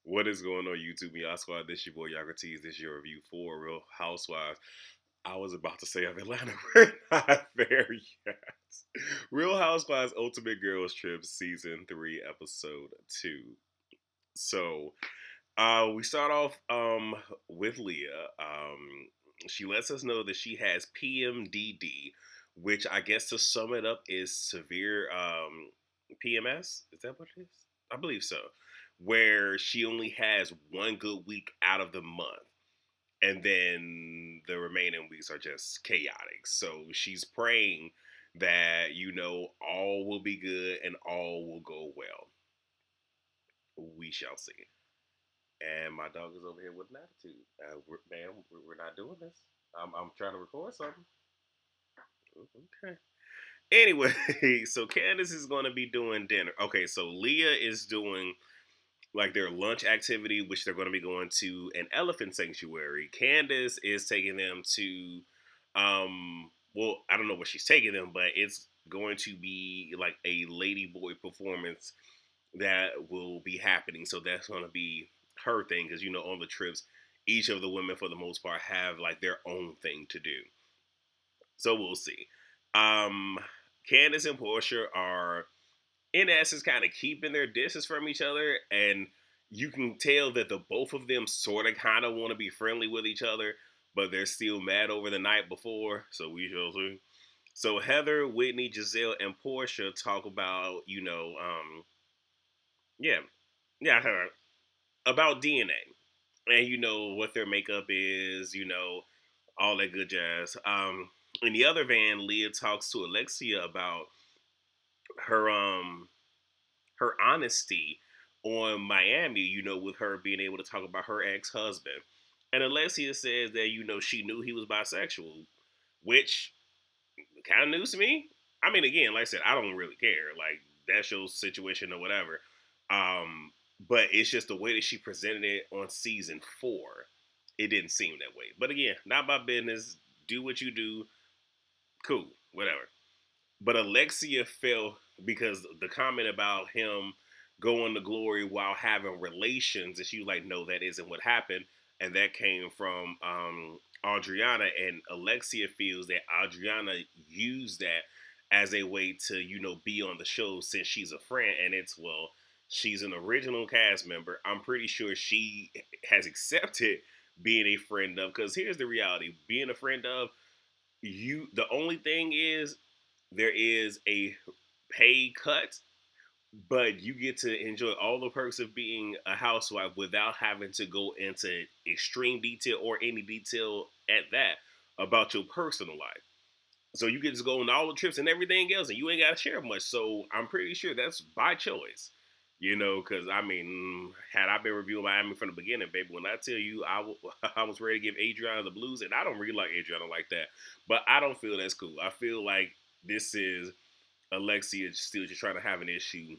What is going on YouTube and y'all squad? This your boy Yaga Tees. This your review for Real Housewives. I was about to say of Atlanta. We're not there yet. Real Housewives Ultimate Girls Trip Season 3 Episode 2. So we start off with Leah. She lets us know that she has PMDD, which I guess to sum it up is severe PMS. Is that what it is? I believe so. Where she only has one good week out of the month. And then the remaining weeks are just chaotic. So she's praying that, all will be good and all will go well. We shall see. And my dog is over here with an attitude. We're not doing this. I'm trying to record something. Okay. Anyway, so Candace is going to be doing dinner. Okay, so Leah is doing like their lunch activity, which they're going to be going to an elephant sanctuary. Candace is taking them to, well, I don't know where she's taking them, but it's going to be like a ladyboy performance that will be happening. So that's going to be her thing because on the trips, each of the women for the most part have like their own thing to do. So we'll see. Um, Candace and Portia are in essence kind of keeping their distance from each other, and you can tell that the both of them sort of kind of want to be friendly with each other, but they're still mad over the night before. So we shall see. So Heather, Whitney, Giselle, and Portia talk about yeah, yeah, her about DNA and what their makeup is, all that good jazz. In the other van, Leah talks to Alexia about her her honesty on Miami, with her being able to talk about her ex-husband. And Alexia says that, she knew he was bisexual, which kind of news to me. I mean, again, like I said, I don't really care. Like, that's your situation or whatever. Um, but it's just the way that she presented it on season 4. It didn't seem that way. But again, not my business. Do what you do. Cool. Whatever. But Alexia felt because the comment about him going to glory while having relations, and she was like, no, that isn't what happened. And that came from Adriana. And Alexia feels that Adriana used that as a way to, be on the show since she's a friend. And well, she's an original cast member. I'm pretty sure she has accepted being a friend of, because here's the reality, being a friend of, the only thing is there is a pay cut, but you get to enjoy all the perks of being a housewife without having to go into extreme detail or any detail at that about your personal life. So you get to go on all the trips and everything else, and you ain't got to share much. So I'm pretty sure that's by choice. Because I mean, had I been reviewing Miami from the beginning, baby, when I tell you I was ready to give Adriana the blues, and I don't really like Adriana like that, but I don't feel that's cool. I feel like this is Alexia still just trying to have an issue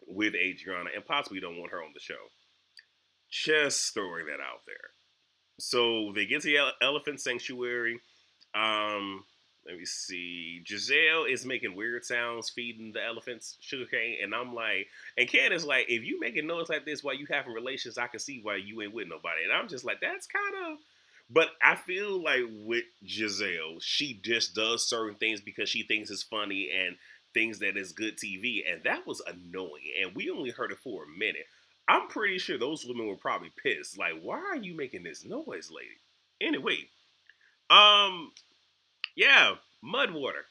with Adriana and possibly don't want her on the show. Just throwing that out there. So they get to the elephant sanctuary. Um, Let me see. Giselle is making weird sounds feeding the elephants sugarcane, and I'm like, and Candace like, if you making noise like this while you having relations, I can see why you ain't with nobody. And I'm just like, that's kind of. But I feel like with Giselle, she just does certain things because she thinks it's funny and things that is good TV, and that was annoying. And we only heard it for a minute. I'm pretty sure those women were probably pissed. Like, why are you making this noise, lady? Anyway, um, yeah, mud water.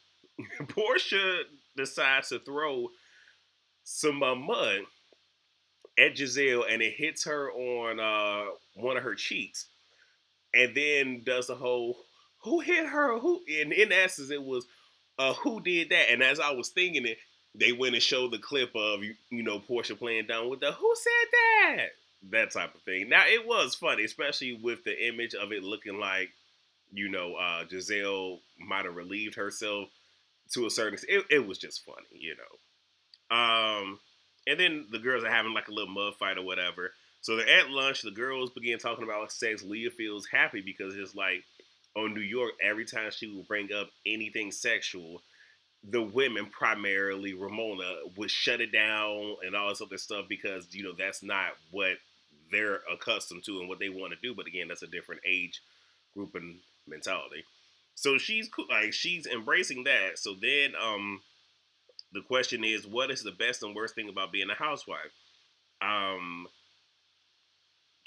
Portia decides to throw some mud at Giselle, and it hits her on one of her cheeks, and then does the whole "who hit her?" Who? And in essence, it was who did that? And as I was thinking it, they went and showed the clip of Portia playing down with the "who said that?" That type of thing. Now it was funny, especially with the image of it looking like Giselle might have relieved herself to a certain extent. It was just funny. And then the girls are having like a little mud fight or whatever. So they're at lunch. The girls begin talking about sex. Leah feels happy because it's like on New York, every time she would bring up anything sexual, the women, primarily Ramona, would shut it down and all this other stuff because that's not what they're accustomed to and what they want to do. But again, that's a different age group and mentality. So she's cool, like she's embracing that. So then the question is, what is the best and worst thing about being a housewife? Um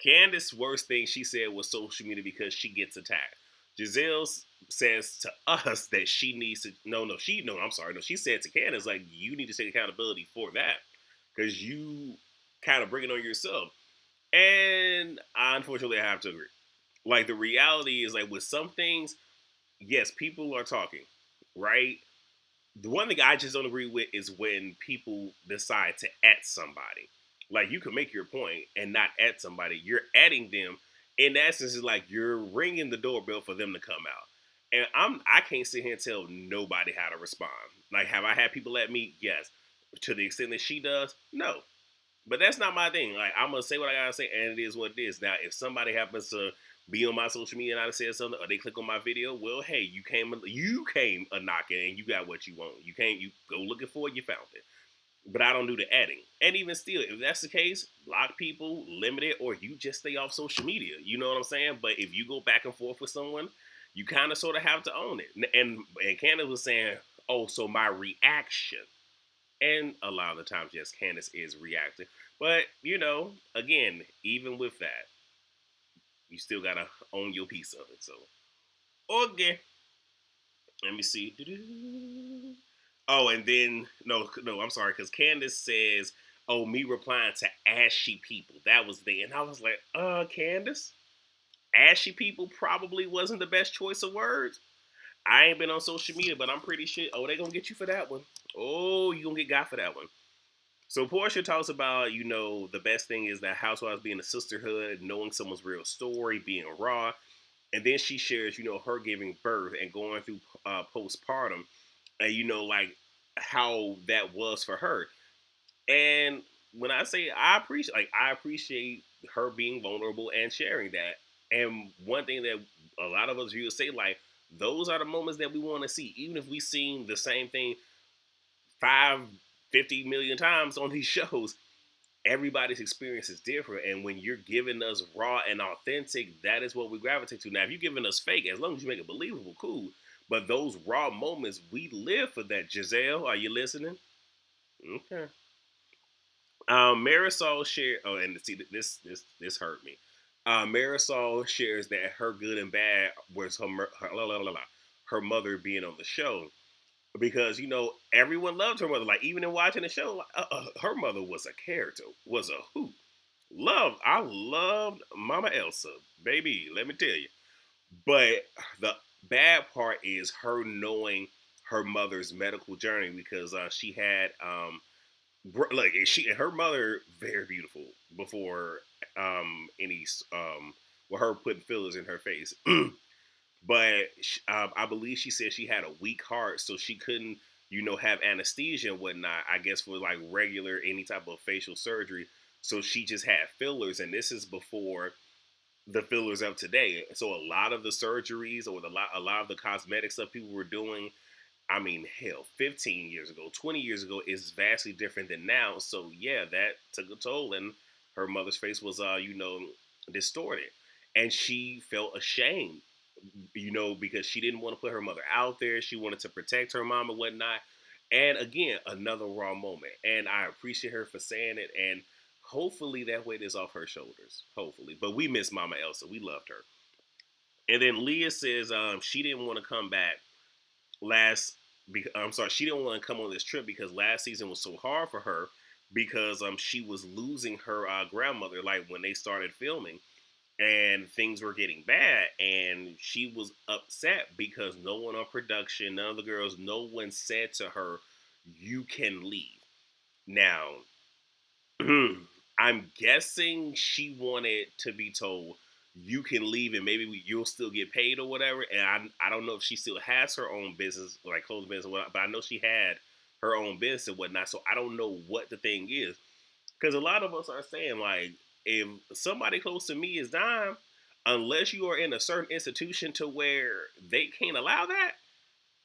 Candace's worst thing she said was social media because she gets attacked. Giselle says to us that she needs to I'm sorry, no, she said to Candace like you need to take accountability for that because you kind of bring it on yourself. And I unfortunately I have to agree. Like the reality is like with some things, yes, people are talking, right? The one thing I just don't agree with is when people decide to at somebody. Like you can make your point and not at somebody. You're adding them. In essence, is like you're ringing the doorbell for them to come out. And I can't sit here and tell nobody how to respond. Like, have I had people at me? Yes. To the extent that she does, no. But that's not my thing. Like I'm gonna say what I gotta say, and it is what it is. Now, if somebody happens to be on my social media and I said something, or they click on my video, well, hey, you came a knocking, and you got what you want. You go looking for it, you found it. But I don't do the adding. And even still, if that's the case, block people, limit it, or you just stay off social media. You know what I'm saying? But if you go back and forth with someone, you kind of sort of have to own it. And Candace was saying, oh, so my reaction. And a lot of the times, yes, Candace is reacting. But, again, even with that, you still gotta own your piece of it. So, okay. Let me see. Oh, and then no, I'm sorry, because Candace says, "Oh, me replying to ashy people." That was the, and I was like, Candace, ashy people probably wasn't the best choice of words. I ain't been on social media, but I'm pretty sure. Oh, they gonna get you for that one. Oh, you gonna get got for that one. So Portia talks about, the best thing is that housewives being a sisterhood, knowing someone's real story, being raw, and then she shares, her giving birth and going through postpartum, and like how that was for her. And when I say I appreciate her being vulnerable and sharing that. And one thing that a lot of us viewers say, like, those are the moments that we want to see, even if we seen the same thing 550 million times on these shows. Everybody's experience is different, and when you're giving us raw and authentic, that is what we gravitate to. Now, if you're giving us fake, as long as you make it believable, cool. But those raw moments, we live for that. Giselle, are you listening? Okay. Marisol shared. Oh, and see, this hurt me. Marisol shares that her good and bad was her mother being on the show, because everyone loved her mother. Like even in watching the show, her mother was a character, was a hoot. I loved Mama Elsa, baby. Let me tell you. But the bad part is her knowing her mother's medical journey, because she had like she and her mother very beautiful before any with her putting fillers in her face. But I believe she said she had a weak heart, so she couldn't, have anesthesia and whatnot. I guess for like regular any type of facial surgery, so she just had fillers, and this is before the fillers of today. So a lot of the surgeries or a lot of the cosmetic stuff people were doing, I mean, hell, 15 years ago, 20 years ago is vastly different than now. So yeah, that took a toll, and her mother's face was, distorted, and she felt ashamed, because she didn't want to put her mother out there. She wanted to protect her mom and whatnot. And again, another raw moment. And I appreciate her for saying it. And hopefully that weight is off her shoulders. Hopefully. But we miss Mama Elsa. We loved her. And then Leah says she didn't want to come back last. I'm sorry, she didn't want to come on this trip because last season was so hard for her, because she was losing her grandmother, like when they started filming, and things were getting bad, and she was upset because no one on production, none of the girls, no one said to her, you can leave. Now, I'm guessing she wanted to be told, you can leave and maybe you'll still get paid or whatever. And I don't know if she still has her own business, like clothes business or whatnot, but I know she had her own business and whatnot. So I don't know what the thing is. Because a lot of us are saying, like, if somebody close to me is dying, unless you are in a certain institution to where they can't allow that.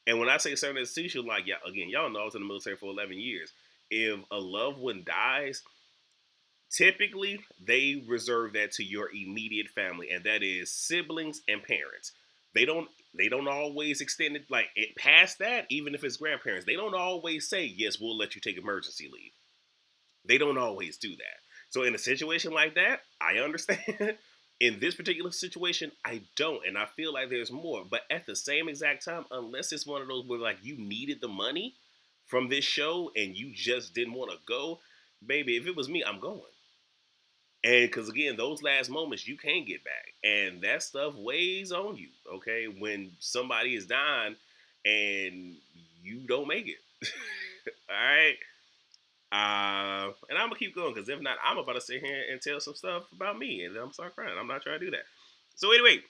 And when I say certain institution, like, yeah, again, y'all know I was in the military for 11 years. If a loved one dies, Typically, they reserve that to your immediate family, and that is siblings and parents. They don't they don't always extend it like it past that, even if it's grandparents. They don't always say, yes, we'll let you take emergency leave. They don't always do that. So in a situation like that, I understand. In this particular situation, I don't, and I feel like there's more. But at the same exact time, unless it's one of those where like you needed the money from this show and you just didn't want to go, baby, if it was me, I'm going. And because again, those last moments you can't get back, and that stuff weighs on you. Okay, when somebody is dying and you don't make it. All right. And I'm gonna keep going because if not, I'm about to sit here and tell some stuff about me, and then I'm start crying. I'm not trying to do that. So anyway,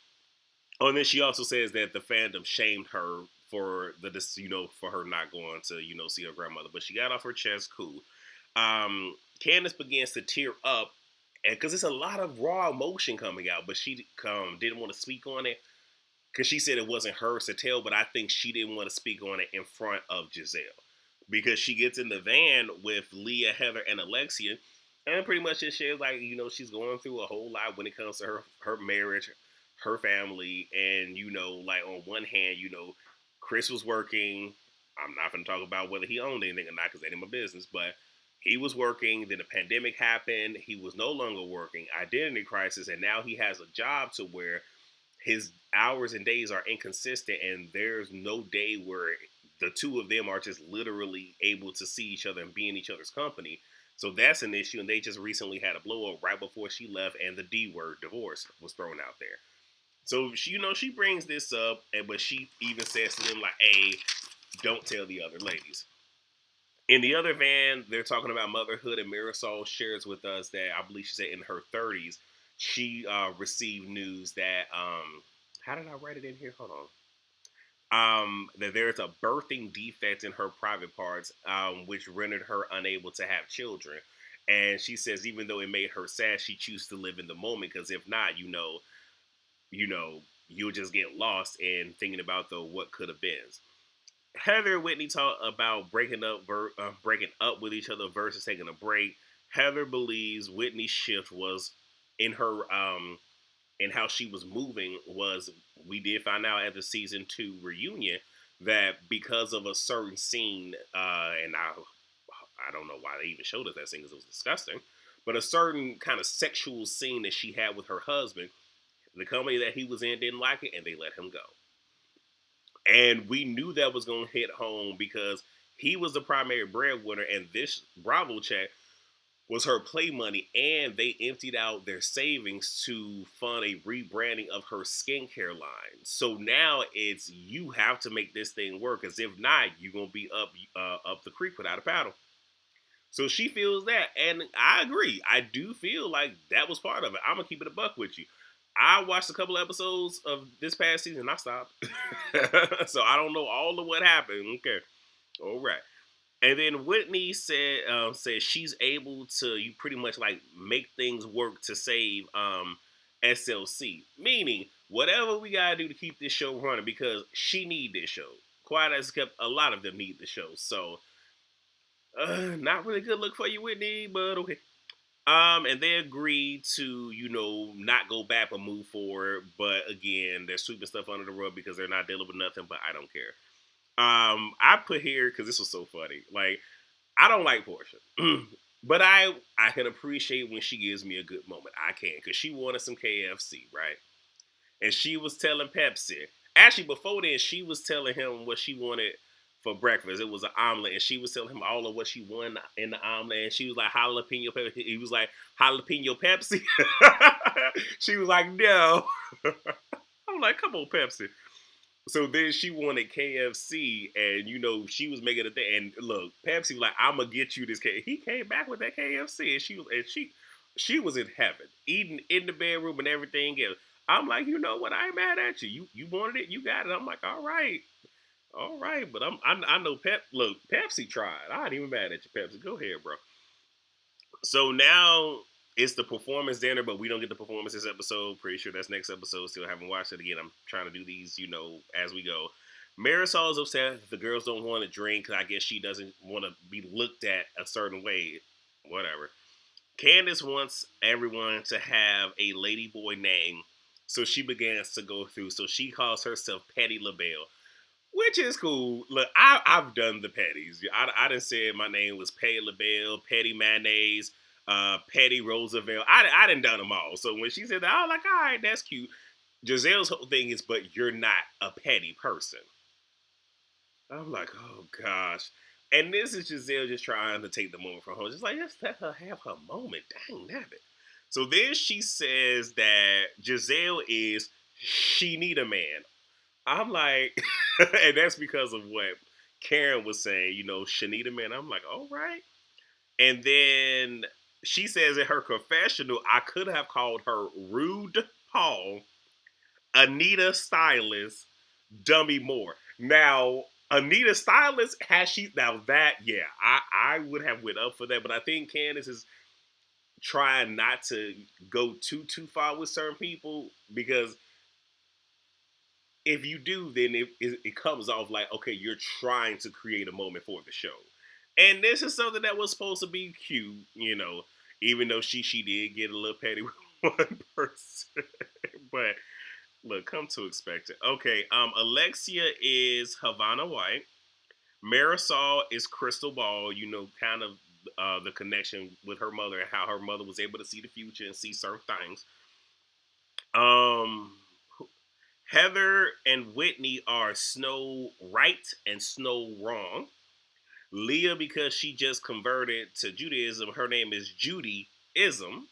and then she also says that the fandom shamed her for for her not going to see her grandmother, but she got off her chest. Cool. Candace begins to tear up, and because it's a lot of raw emotion coming out, but she didn't want to speak on it because she said it wasn't hers to tell, but I think she didn't want to speak on it in front of Giselle because she gets in the van with Leah, Heather, and Alexia, and pretty much just shares like she's going through a whole lot when it comes to her marriage, her family, and like on one hand, Chris was working. I'm not going to talk about whether he owned anything or not because that ain't my business, but he was working. Then the pandemic happened. He was no longer working. Identity crisis, and now he has a job to where his hours and days are inconsistent, and there's no day where the two of them are just literally able to see each other and be in each other's company. So that's an issue, and they just recently had a blow up right before she left, and the D word, divorce, was thrown out there. So she brings this up, and but she even says to them like, "Hey, don't tell the other ladies." In the other van, they're talking about motherhood, and Marisol shares with us that I believe she said in her 30s, she received news that how did I write it in here? Hold on. That there's a birthing defect in her private parts, which rendered her unable to have children. And she says even though it made her sad, she chooses to live in the moment because if not, you know, you'll just get lost in thinking about the what could have been. Heather and Whitney talk about breaking up with each other versus taking a break. Heather believes Whitney's shift was in her and how she was moving was we did find out at the season 2 reunion that because of a certain scene, and I don't know why they even showed us that scene because it was disgusting, but a certain kind of sexual scene that she had with her husband, the company that he was in didn't like it and they let him go. And we knew that was going to hit home because he was the primary breadwinner, and this Bravo check was her play money, and they emptied out their savings to fund a rebranding of her skincare line. So now it's you have to make this thing work, because if not, you're gonna be up the creek without a paddle. So she feels that, and I agree. I do feel like that was part of it. I'm gonna keep it a buck with you. I watched a couple episodes of this past season. And I stopped, so I don't know all of what happened. Okay, all right. And then Whitney said she's able to you pretty much like make things work to save SLC, meaning whatever we gotta do to keep this show running because she need this show. Quite as kept a lot of them need the show, so not really good look for you, Whitney, but okay. And they agreed to, not go back but move forward. But again, they're sweeping stuff under the rug because they're not dealing with nothing. But I don't care. I put here because this was so funny. Like, I don't like Portia, but I can appreciate when she gives me a good moment. I can because she wanted some KFC, right? And she was telling Pepsi. Actually, before then, she was telling him what she wanted for breakfast. It was an omelet, and she was telling him all of what she wanted in the omelet. And she was like jalapeno pepper. He was like jalapeno Pepsi. She was like, no. I'm like, come on, Pepsi. So then she wanted KFC, and she was making a thing. And look, Pepsi was like, "I'm gonna get you this KFC." He came back with that KFC, and she was in heaven, eating in the bedroom and everything else. I'm like, you know what? I ain't mad at you. You wanted it, you got it. I'm like, all right. But I know Look, Pepsi tried. I ain't even mad at you, Pepsi. Go ahead, bro. So now it's the performance dinner, but we don't get the performance this episode. Pretty sure that's next episode. Still haven't watched it again. I'm trying to do these, as we go. Marisol is upset the girls don't want to drink. I guess she doesn't want to be looked at a certain way. Whatever. Candace wants everyone to have a ladyboy name, so she begins to go through. So she calls herself Patty LaBelle, which is cool. Look, I've done the Patties. I done said my name was Patty LaBelle, Patty Mayonnaise, Patty Roosevelt. I done done them all. So when she said that, I was like, all right, that's cute. Giselle's whole thing is, but you're not a petty person. I'm like, oh gosh. And this is Giselle just trying to take the moment from her. Just like, just let her have her moment. Dang nabbit. So then she says that Giselle is she need a man. I'm like, and that's because of what Karen was saying, Shanita man. I'm like, all right. And then she says in her confessional, I could have called her Rude Paul, Anita Stylist, Dummy Moore. Now, Anita Stylist, has she now that yeah, I would have went up for that, but I think Candace is trying not to go too far with certain people because if you do, then it comes off like okay, you're trying to create a moment for the show, and this is something that was supposed to be cute, even though she did get a little petty with one person, but look, come to expect it. Okay, Alexia is Havana White. Marisol is Crystal Ball. Kind of the connection with her mother and how her mother was able to see the future and see certain things. Um, Heather and Whitney are Snow right and Snow wrong. Leah, because she just converted to Judaism, her name is Judaism.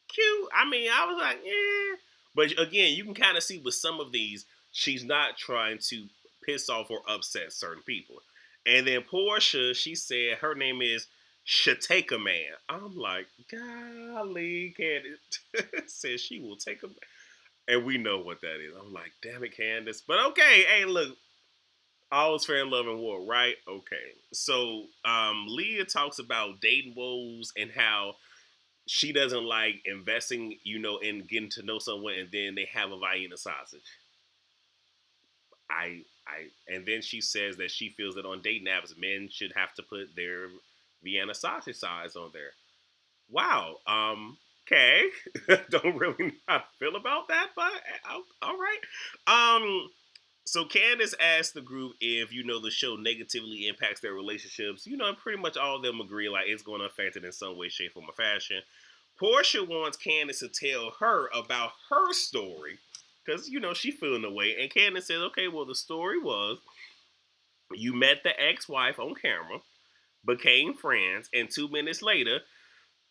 Cute. I mean, I was like, yeah. But again, you can kind of see with some of these, she's not trying to piss off or upset certain people. And then Portia, she said her name is Shateka Man. I'm like, golly, Candace says she will take a and we know what that is. I'm like, damn it, Candace. But okay, hey, look, all's fair in love and war, right? Okay. So Leah talks about dating woes and how she doesn't like investing, in getting to know someone and then they have a Vienna sausage. And then she says that she feels that on dating apps, men should have to put their Vienna sausage size on there. Wow. Okay. Don't really know how to feel about that, but all right. So Candace asked the group if the show negatively impacts their relationships. Pretty much all of them agree like it's going to affect it in some way, shape, form, or fashion. Portia wants Candace to tell her about her story because she feeling the way, and Candace says, "Okay, well the story was you met the ex-wife on camera, became friends, and 2 minutes later,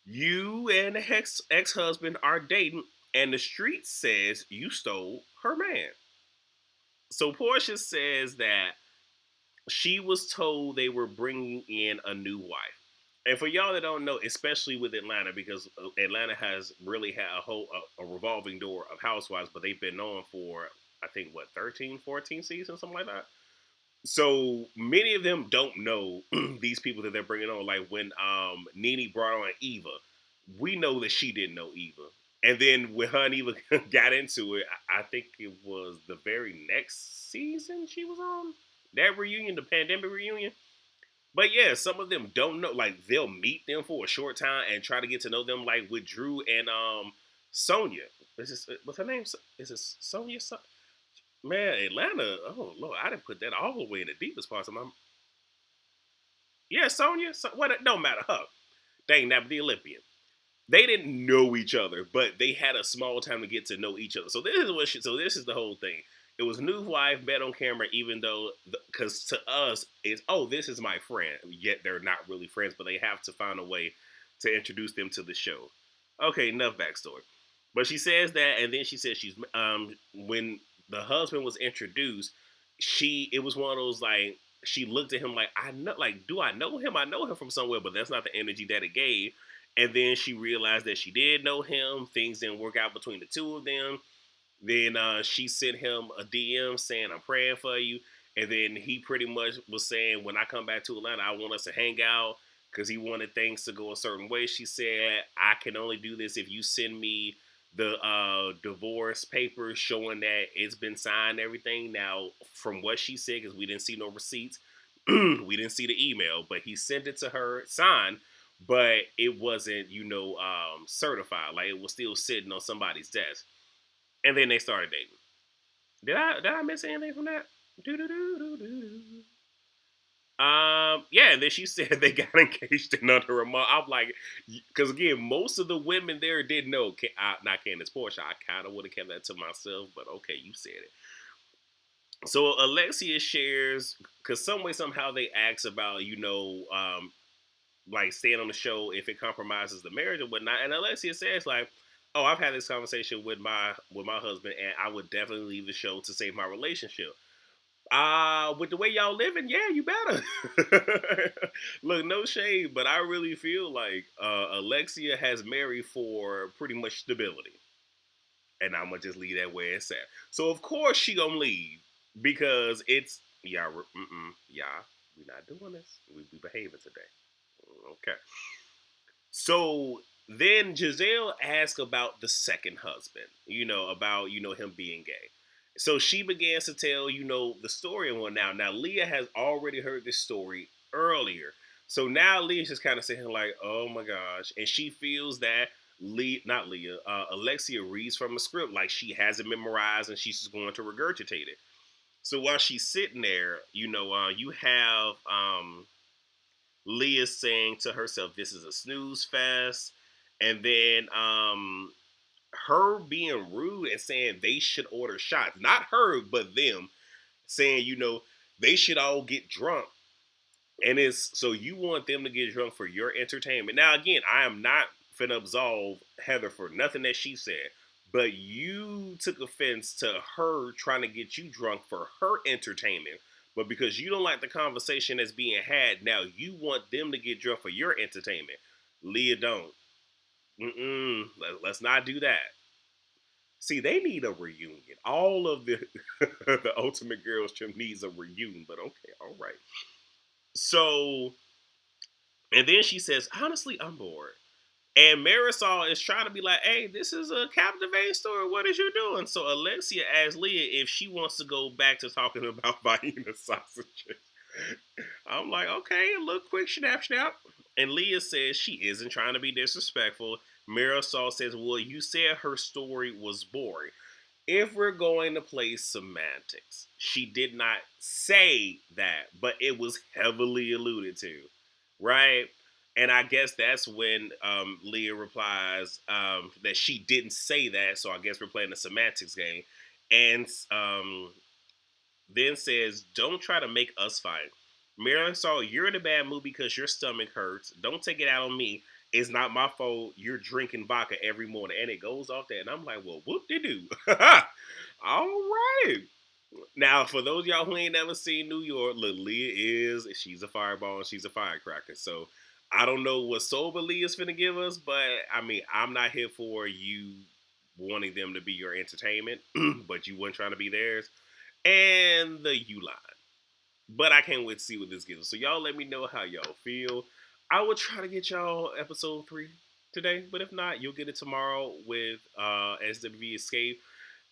you and the ex-husband are dating, and the street says you stole her man." So Portia says that she was told they were bringing in a new wife. And for y'all that don't know, especially with Atlanta, because Atlanta has really had a revolving door of housewives, but they've been on for I think what 13, 14 seasons, something like that. So many of them don't know these people that they're bringing on. Like when Nene brought on Eva, we know that she didn't know Eva. And then when her and Eva got into it, I think it was the very next season she was on that reunion, the pandemic reunion. But yeah, some of them don't know. Like they'll meet them for a short time and try to get to know them. Like with Drew and Sonia. Is this what's her name? Is it Sonia? Man, Atlanta. Oh Lord, I didn't put that all the way in the deepest parts of my. Yeah, Sonia. What? It don't matter. Her. Dang, that the Olympian. They didn't know each other, but they had a small time to get to know each other. So this is what. So this is the whole thing. It was new wife met on camera, even though because to us it's this is my friend. Yet they're not really friends, but they have to find a way to introduce them to the show. Okay, enough backstory. But she says that, and then she says she's when the husband was introduced, it was one of those like she looked at him like I know like do I know him? I know him from somewhere, but that's not the energy that it gave. And then she realized that she did know him. Things didn't work out between the two of them. Then she sent him a DM saying, "I'm praying for you." And then he pretty much was saying, "When I come back to Atlanta, I want us to hang out," because he wanted things to go a certain way. She said, "I can only do this if you send me the divorce papers showing that it's been signed and everything." Now, from what she said, because we didn't see no receipts, we didn't see the email, but he sent it to her signed. but it wasn't, certified. Like it was still sitting on somebody's desk. And then they started dating. Did I miss anything from that? Do do do do do. Yeah, and then she said they got engaged in under a month. I'm like, because again, most of the women there didn't know. Not Candace Portia. I kind of would have kept that to myself, but okay, you said it. So Alexia shares, because some way somehow they ask about, like staying on the show if it compromises the marriage or whatnot, and Alexia says like, "Oh, I've had this conversation with my husband, and I would definitely leave the show to save my relationship." With the way y'all living, yeah, you better. Look, no shade, but I really feel like Alexia has married for pretty much stability, and I'm gonna just leave that where it's at. So of course she gonna leave because it's yeah, yeah, we not doing this. We behaving today. Okay. So then Giselle asked about the second husband, about, him being gay. So she begins to tell, the story and what now. Now, Leah has already heard this story earlier. So now Leah's just kind of saying, like, oh my gosh. And she feels that not Leah, Alexia reads from a script like she has it memorized and she's just going to regurgitate it. So while she's sitting there, you have Leah saying to herself, "This is a snooze fest," and then her being rude and saying they should order shots. Not her, but them saying, they should all get drunk. And it's so you want them to get drunk for your entertainment. Now, again, I am not finna absolve Heather for nothing that she said, but you took offense to her trying to get you drunk for her entertainment. But because you don't like the conversation that's being had, now you want them to get drunk for your entertainment. Leah, don't. Let's not do that. See, they need a reunion. All of the the Ultimate Girls Trip needs a reunion. But okay, all right. So, and then she says, "Honestly, I'm bored." And Marisol is trying to be like, "Hey, this is a captivating story. What is you doing?" So Alexia asks Leah if she wants to go back to talking about Vienna sausages. I'm like, okay, a little quick snap snap. And Leah says she isn't trying to be disrespectful. Marisol says, "Well, you said her story was boring." If we're going to play semantics, she did not say that, but it was heavily alluded to, right? And I guess that's when Leah replies that she didn't say that, so I guess we're playing the semantics game. And then says, "Don't try to make us fight." Marilyn saw you're in a bad mood because your stomach hurts. Don't take it out on me. It's not my fault. You're drinking vodka every morning, and it goes off there. And I'm like, well, whoop de doo. All right. Now, for those of y'all who ain't never seen New York, look, she's a fireball and she's a firecracker. So I don't know what sober Leah's finna give us, but I mean, I'm not here for you wanting them to be your entertainment, but you weren't trying to be theirs. And the U line. But I can't wait to see what this gives us. So y'all let me know how y'all feel. I will try to get y'all episode 3 today, but if not, you'll get it tomorrow with SWV Escape.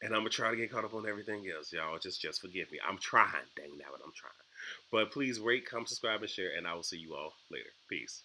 And I'm gonna try to get caught up on everything else, y'all. Just forgive me. I'm trying, dang that, I'm trying. But please rate, comment, subscribe, and share, and I will see you all later. Peace.